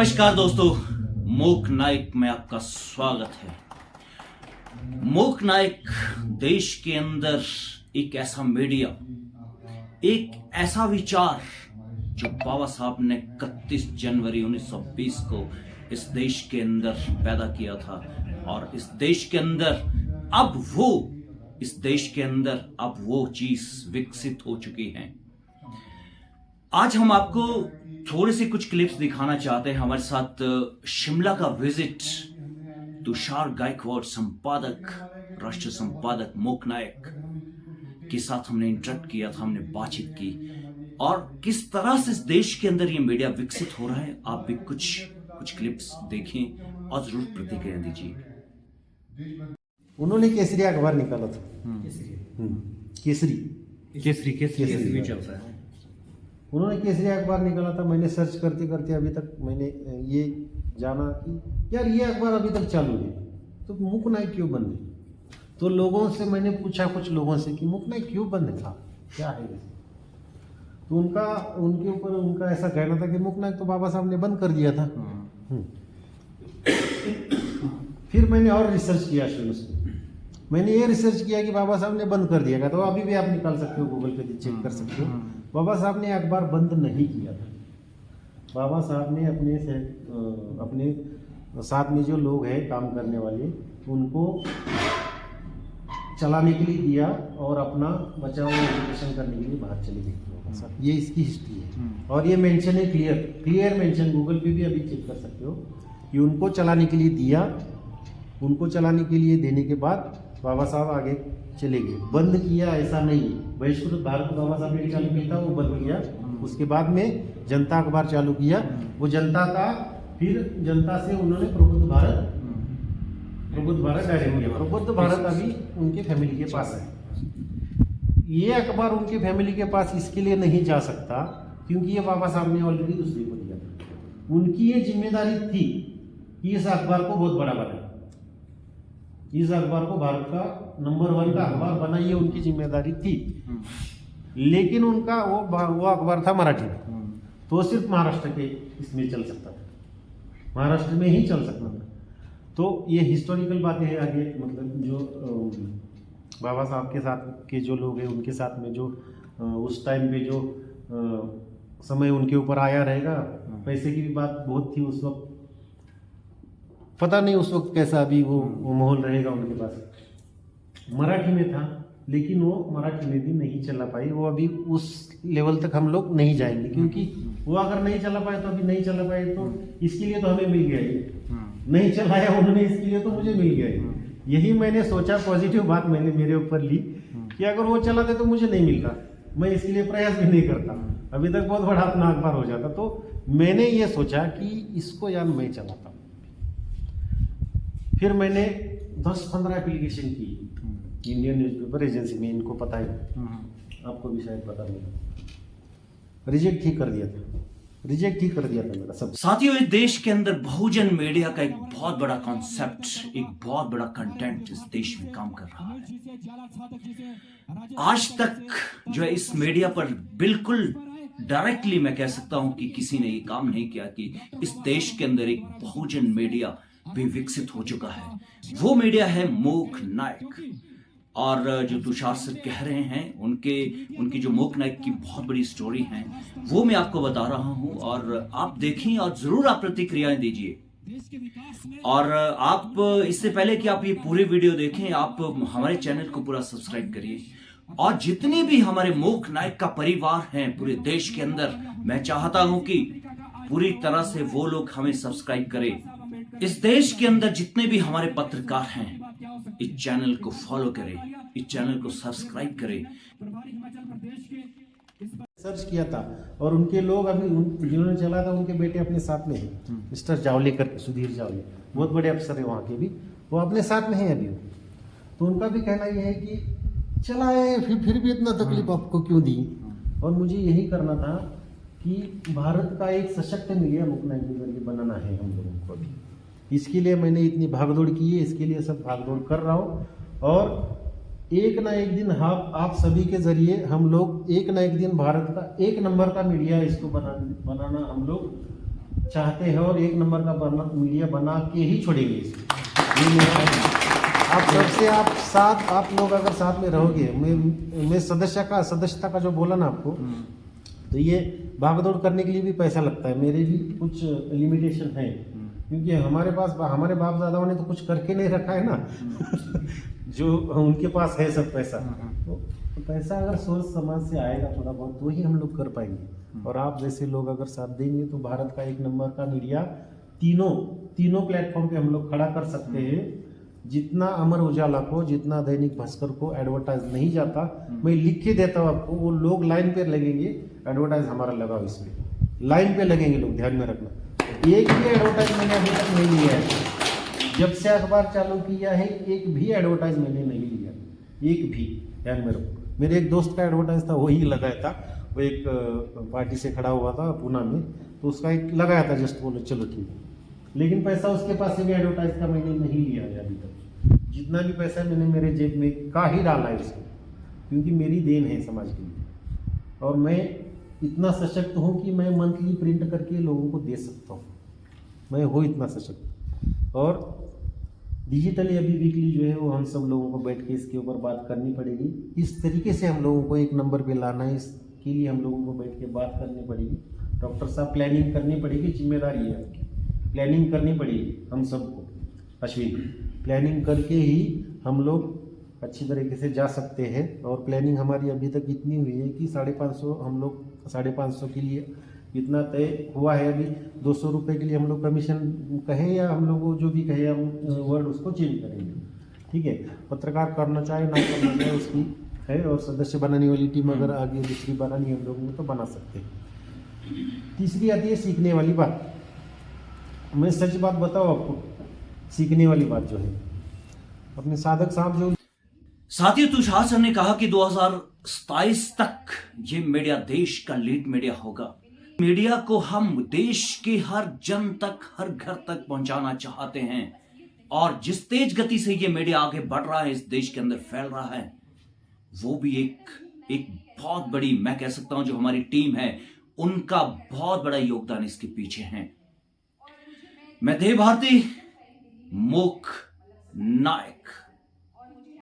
नमस्कार दोस्तों, मूक नायक में आपका स्वागत है। मूक नायक देश के अंदर एक ऐसा मीडिया, एक ऐसा विचार जो बाबा साहब ने 31 जनवरी 1920 को इस देश के अंदर पैदा किया था और इस देश के अंदर अब वो चीज विकसित हो चुकी है। आज हम आपको थोड़ी सी कुछ क्लिप्स दिखाना चाहते हैं। हमारे साथ शिमला का विजिट तुषार गायकवाड़, संपादक, राष्ट्रीय संपादक मूक नायक के साथ हमने इंटरेक्ट किया था, हमने बातचीत की और किस तरह से इस देश के अंदर ये मीडिया विकसित हो रहा है। आप भी कुछ क्लिप्स देखें और जरूर प्रतिक्रिया दीजिए। उन्होंने केसरी अखबार निकाला था। केसरी केसरी चलता है। उन्होंने केसरी अखबार निकाला था। मैंने सर्च करते करते अभी तक मैंने ये जाना कि यार ये अखबार अभी तक चालू है, तो मूक नायक क्यों बंद है। तो लोगों से मैंने पूछा, कुछ लोगों से, कि मूक नायक क्यों बंद था, क्या है। तो उनके ऊपर उनका ऐसा कहना था कि मूक नायक तो बाबा साहब ने बंद कर दिया था। फिर मैंने और रिसर्च किया शुरू से। मैंने ये रिसर्च किया कि बाबा साहब ने बंद कर दिया, तो अभी भी आप निकाल सकते हो, गूगल पे चेक कर सकते हो। बाबा साहब ने अखबार बंद नहीं किया था। बाबा साहब ने अपने साथ में जो लोग हैं काम करने वाले, उनको चलाने के लिए दिया और अपना बचाव एजुकेशन करने के लिए बाहर चले गए बाबा साहब। ये इसकी हिस्ट्री है और ये मेंशन है, क्लियर मेंशन, गूगल पे भी अभी चेक कर सकते हो कि उनको चलाने के लिए दिया। उनको चलाने के लिए देने के बाद बाबा साहब आगे चले गए। बंद किया ऐसा नहीं है। बहिष्कृत भारत बाबा साहब ने चालू किया था, वो बंद किया। उसके बाद में जनता अखबार चालू किया। वो जनता का, फिर जनता से उन्होंने प्रबुद्ध भारत डायरेक्ट किया। प्रबुद्ध भारत अभी उनके फैमिली के पास है। ये अखबार उनके फैमिली के पास इसके लिए नहीं जा सकता क्योंकि ये बाबा साहब ने ऑलरेडी दूसरे को दिया था। उनकी ये जिम्मेदारी थी कि इस अखबार को बहुत बड़ा बनाए, इस अखबार को भारत का नंबर 1 का अखबार बनाइए, उनकी जिम्मेदारी थी। लेकिन उनका वो अखबार था मराठी में, तो सिर्फ महाराष्ट्र के इसमें चल सकता था, महाराष्ट्र में ही चल सकता था। तो ये हिस्टोरिकल बातें हैं आगे, मतलब जो बाबा साहब के साथ के जो लोग हैं, उनके साथ में जो उस टाइम पे जो समय उनके ऊपर आया रहेगा। पैसे की भी बात बहुत थी उस वक्त, पता नहीं उस वक्त कैसा अभी वो माहौल रहेगा उनके पास। मराठी में था, लेकिन वो मराठी में भी नहीं चला पाई। वो अभी उस लेवल तक हम लोग नहीं जाएंगे, क्योंकि वो अगर नहीं चला पाए तो अभी नहीं चला पाए, तो इसके लिए तो हमें मिल गया ये। नहीं चलाया उन्होंने, इसके लिए तो मुझे मिल गया। यही मैंने सोचा, पॉजिटिव बात मैंने मेरे ऊपर ली कि अगर वो चलाते तो मुझे नहीं मिलता, मैं इसके लिए प्रयास भी नहीं करता, अभी तक बहुत बड़ा अपना अखबार हो जाता। तो मैंने ये सोचा कि इसको यार मैं चलाता। फिर मैंने 10-15 एप्लीकेशन की इंडियन न्यूज़पेपर एजेंसी में, इनको पता है, आपको भी शायद पता नहीं। रिजेक्ट ही कर दिया था मेरा सब। साथियों, इस देश के अंदर बहुजन मीडिया का एक बहुत बड़ा कॉन्सेप्ट, एक बहुत बड़ा कंटेंट इस देश में काम कर रहा है। आज तक जो है इस मीडिया पर बिल्कुल डायरेक्टली मैं कह सकता हूं कि किसी ने ये काम नहीं किया कि इस देश के अंदर एक बहुजन मीडिया भी विकसित हो चुका है। वो मीडिया है मूक नायक। और जो तुषार सर कह रहे हैं, उनकी जो मूक नायक की बहुत बड़ी स्टोरी है, वो मैं आपको बता रहा हूं और आप देखें और जरूर आप प्रतिक्रियाएं दीजिए। और आप इससे पहले कि आप ये पूरी वीडियो देखें, आप हमारे चैनल को पूरा सब्सक्राइब करिए। और जितने भी हमारे मूक नायक का परिवार हैं पूरे देश के अंदर, मैं चाहता हूं कि पूरी तरह से वो लोग हमें सब्सक्राइब करें। इस देश के अंदर जितने भी हमारे पत्रकार हैं, इस चैनल को फॉलो करें, इस चैनल को सब्सक्राइब करें। सर्च किया था और उनके लोग अभी जिन्होंने चला था, उनके बेटे अपने साथ में हैं। मिस्टर जावलेकर, सुधीर जावले, बहुत बड़े अफसर है वहाँ के भी, वो अपने साथ में हैं अभी। तो उनका भी कहना यह है कि चलाए, फिर भी इतना तकलीफ आपको क्यों दी। और मुझे यही करना था कि भारत का एक सशक्त मीडिया मूक नायक के जरिए बनाना है हम लोगों को। अभी इसके लिए मैंने इतनी भागदौड़ की है, इसके लिए सब भागदौड़ कर रहा हूँ। और एक ना एक दिन आप सभी के जरिए हम लोग एक ना एक दिन भारत का 1 नंबर का मीडिया इसको बनाना हम लोग चाहते हैं और एक नंबर का मीडिया बना के ही छोड़ेंगे इसको। ये मेरा आप सबसे आप लोग अगर साथ में रहोगे, मैं सदस्यता का जो बोला ना आपको, तो ये भागदौड़ करने के लिए भी पैसा लगता है, मेरे भी कुछ लिमिटेशन है, क्योंकि हमारे बाप दादाओं ने तो कुछ करके नहीं रखा है ना जो उनके पास है सब पैसा, तो पैसा अगर सोच समाज से आएगा थोड़ा बहुत तो ही हम लोग कर पाएंगे। और आप जैसे लोग अगर साथ देंगे तो भारत का एक नंबर का मीडिया तीनों प्लेटफॉर्म पे हम लोग खड़ा कर सकते हैं। जितना अमर उजाला को, जितना दैनिक भास्कर को एडवर्टाइज नहीं जाता, मैं लिख के देता हूँ आपको, वो लोग लाइन पे लगेंगे, एडवर्टाइज हमारा लगाओ इसमें, लाइन पे लगेंगे लोग, ध्यान में रखना। एक भी एडवर्टाइज मैंने अभी तक नहीं लिया है, जब से अखबार चालू किया है एक भी एडवर्टाइज मैंने नहीं लिया, एक भी, ध्यान में रखो। मेरे एक दोस्त का एडवर्टाइज था, वही लगाया था, वो एक पार्टी से खड़ा हुआ था पूना में, तो उसका एक लगाया था, जस्ट बोले चलो ठीक है, लेकिन पैसा उसके पास से भी एडवर्टाइज का मैंने नहीं लिया है अभी तक। जितना भी पैसा मैंने मेरे जेब में का ही डाला है उसको, क्योंकि मेरी देन है समाज के लिए, और मैं इतना सशक्त हूँ कि मैं मंथली प्रिंट करके लोगों को दे सकता हूँ, मैं हूँ इतना सशक्त। और डिजिटली अभी वीकली जो है वो हम सब लोगों को बैठ के इसके ऊपर बात करनी पड़ेगी, इस तरीके से हम लोगों को एक नंबर पे लाना है, इसके लिए हम लोगों को बैठ के बात करनी पड़ेगी। डॉक्टर साहब प्लानिंग करनी पड़ेगी, जिम्मेदारी है आपकी, प्लानिंग करनी पड़ेगी हम सबको। अश्विन, प्लानिंग करके ही हम लोग अच्छी तरीके से जा सकते हैं। और प्लानिंग हमारी अभी तक इतनी हुई है कि 550 हम लोग 550 के लिए इतना तय हुआ है। अभी 200 रुपये के लिए हम लोग कमीशन कहे या हम लोग जो भी कहे हम वर्ड उसको चेंज करेंगे, ठीक है। पत्रकार करना चाहे ना करना चाहे उसकी है, और सदस्य बनाने वाली टीम अगर आगे दूसरी बनानी हम लोगों को तो बना सकते हैं। तीसरी आती है सीखने वाली बात। मैं सच बात बताऊँ आपको, सीखने वाली बात जो है अपने साधक साहब जो साथियों, तुषार सर ने कहा कि 2027 तक ये मीडिया देश का लीड मीडिया होगा। मीडिया को हम देश के हर जन तक, हर घर तक पहुंचाना चाहते हैं, और जिस तेज गति से ये मीडिया आगे बढ़ रहा है, इस देश के अंदर फैल रहा है, वो भी एक बहुत बड़ी, मैं कह सकता हूं जो हमारी टीम है उनका बहुत बड़ा योगदान इसके पीछे है। मैं देव भारती, मूक नायक।